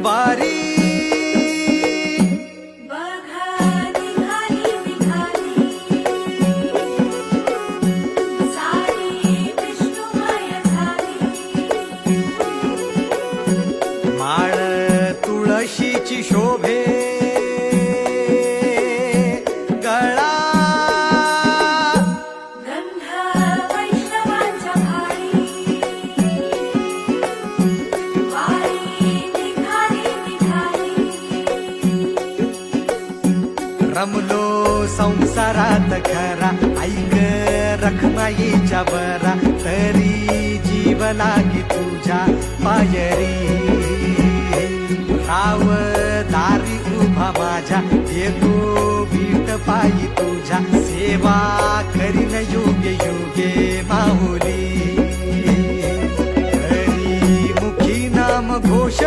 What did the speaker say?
वारी माळ तुळशीची शोभे गळा गंध वैष्णवांच्या भारी वारी निघाली रमलो संसारात खरा ऐक रखमाईच्या बरा तरी जीव लागी तुझ्या पायरी राव दारी उभा माझ्या येतो बीट पायी तुझ्या सेवा करीन योगे योगे माहुली हरी मुखी नाम घोष